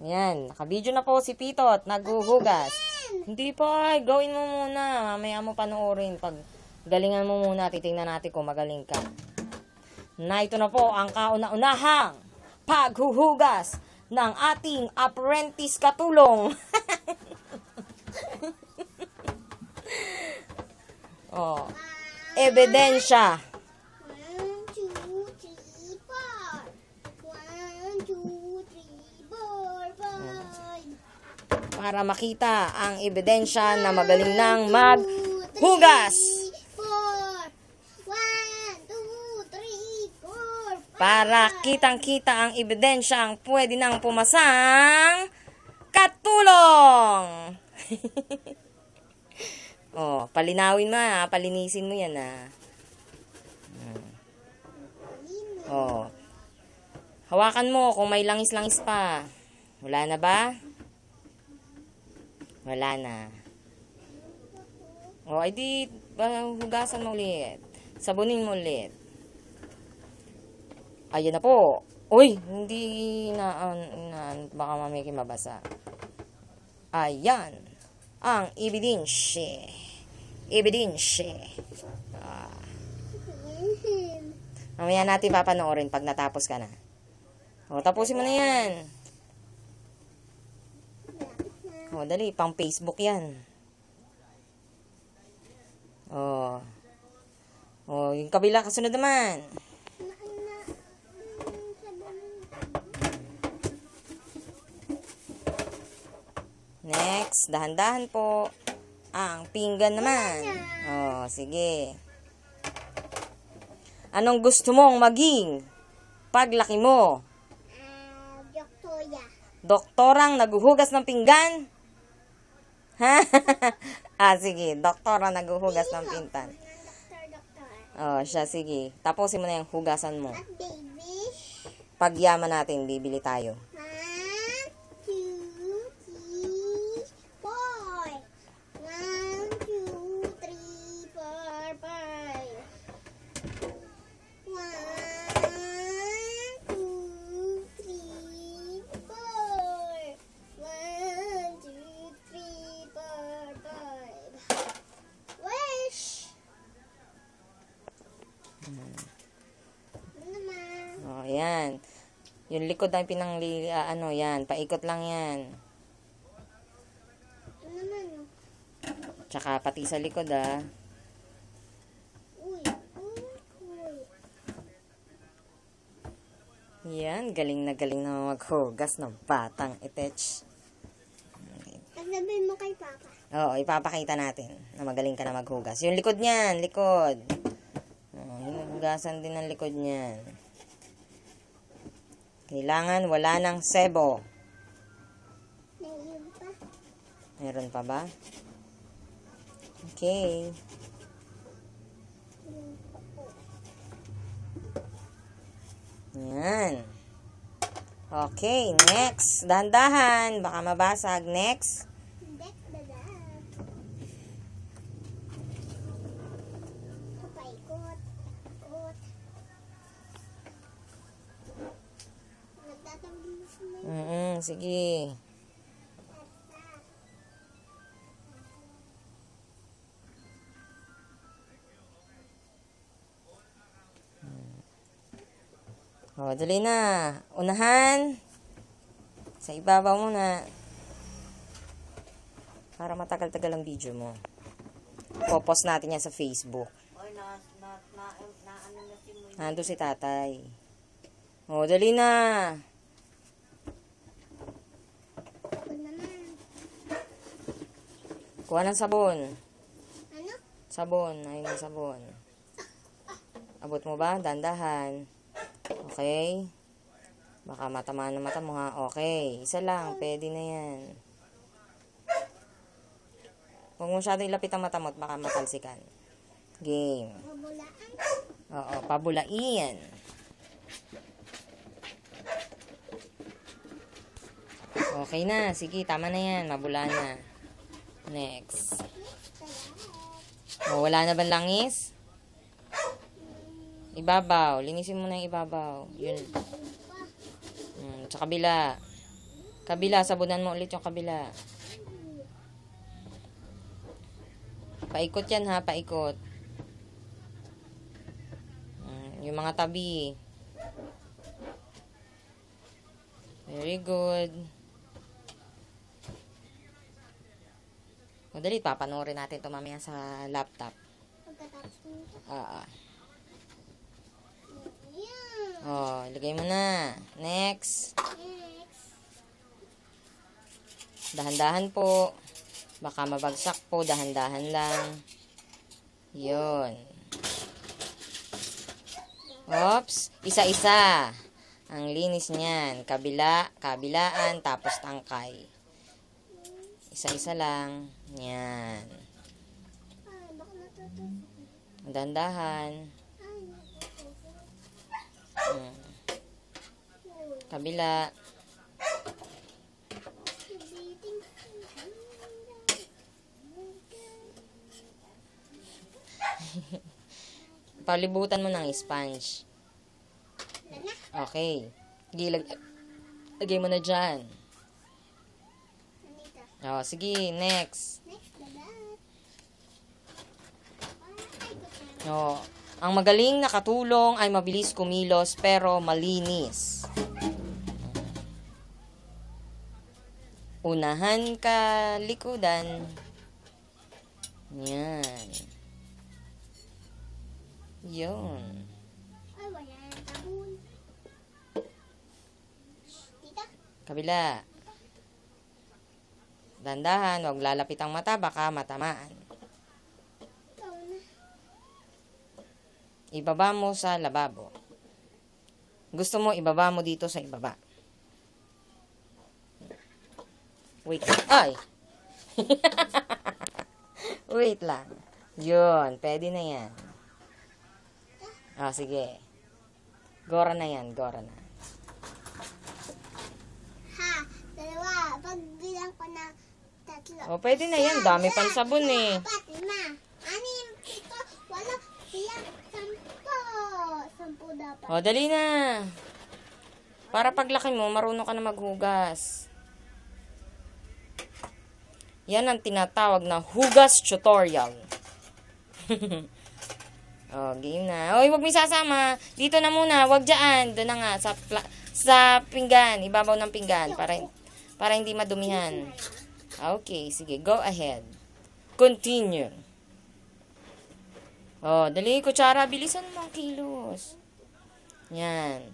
Yan, nakabidyo na po si Pitot, naghuhugas. Hindi pa, gawin mo muna. Mamaya mo panoorin. Pag galingan mo muna, titingnan natin kung magaling ka. Na ito na po ang kauna-unahang paghuhugas ng ating apprentice katulong. Oh, ebidensya. 1, 2, 3, 4. 1, 2, 3, 4, 5. Para makita ang ebidensya na magaling nang maghugas. 1, 2, 3, 4, 5. Para kitang-kita ang ebidensyang pwede nang pumasang katulong. Oh, palinawin mo ha, palinisin mo yan ha. Oh. Hawakan mo kung may langis-langis pa. Wala na ba? Wala na. Oh, edi hugasan mo ulit. Sabunin mo ulit. Ayan na po. Uy, hindi na, baka mamaya mabasa. Ayan. Ang ebidensya. Ebidensya. Mamaya natin papanoorin pag natapos ka na. O, tapusin mo na yan. O, dali. Pang Facebook yan. O. O, yung kabila kasunod naman. Next, dahan-dahan po. Ang pinggan naman. Oh, sige. Anong gusto mong maging paglaki mo? Doktorya. Doktorang naghuhugas ng pinggan? Ha? Sige. Doktorang naghuhugas ng pintan. Doktor. Oh, siya, sige. Tapusin mo na yung hugasan mo. At baby. Pagyaman natin, bibili tayo. 1, 2, 3, 4. 1, 2, 3, 4, 5. 1, 2, 3, 4. 1, 2, 3, 4, 5. Wish! Ano naman? Oh, yan. Yung likod ay yan. Paikot lang yan. Ano naman? Tsaka pati sa likod, Uy. Yan, galing na maghugas ng batang itech. Sabihin mo kay Papa. Oo, ipapakita natin na magaling ka na maghugas. Yung likod niyan, likod. Hinugasan din ang likod niyan. Kailangan wala ng sebo. Mayroon pa. Meron pa ba? Okay. Yan. Okay, next. Dahan-dahan. Baka mabasag. Next. Dek, dada. Paikot. Paikot. Nagtatabilis mo. Sige. O, dali na. Unahan. Sa ibabaw muna. Para matagal-tagal ang video mo. Popost natin yan sa Facebook. Nandun si tatay. O, dali na. Ako naman. Kuha ng sabon. Ano? Sabon. Ayun ang sabon. Abot mo ba? Dandahan. Okay. Baka matamaan na mata mo ha. Okay. Isa lang. Pwede na yan. Huwag mo masyado ilapit ang mata mo at baka matalsikan. Game. Mabulaan. Oo. Pabulain. Okay na. Sige. Tama na yan. Mabula na. Next. O, wala na ba langis? Ibabaw. Linisin mo na yung ibabaw. Yun. Sa kabila. Kabila, sabunan mo ulit yung kabila. Paikot yan ha, paikot. Yung mga tabi. Very good. Madali, papanoorin natin ito mamaya sa laptop. Pagkatapos nito. Ah. Yan. Oh, ilagay mo na. Next. Next. Dahan-dahan po. Baka mabagsak po, dahan-dahan lang. Yun. Oops, isa-isa. Ang linis niyan. Kabila, kabilaan, tapos tangkay. Isa-isa lang. Yan. Ay, baka natutusok. Dahan-dahan. Ay, natutusok. Hmm. Kabila. Biting. Palibutan mo ng sponge. Okay. Lagay mo na dyan. Nandito. Oh, sige, next. Next na lahat. Ay, kutsara. Oh, ang magaling na katulong ay mabilis kumilos pero malinis. Unahan ka, likudan. Yan. Yun. Ay, wala ng tabon. Tita. Kabila. Dandahan, huwag lalapit ang mata, baka matamaan. Ikaw na. Ibaba mo sa lababo. Gusto mo, ibaba mo dito sa ibaba. Wait. Ay! Wait lang. Yun, pwede na yan. Ah, sige. Gora na yan, gora na. Ha, dalawa. Pagbilang ko na tatlo. Oh, pwede na yan. Dami pang sabon eh. 4, 5, 6, 7, 8, 9, 10. 10 dapat. Oh, dali na. Para paglaki mo, marunong ka na maghugas. Yan ang tinatawag na hugas tutorial. Oh, game na. Oy, wag mo isasama. Dito na muna, wag diyan. Doon na nga sa pinggan, ibabaw ng pinggan para hindi madumihan. Okay, sige, go ahead. Continue. Oh, dali kutsara, bilisan mo ang kilos. Yan.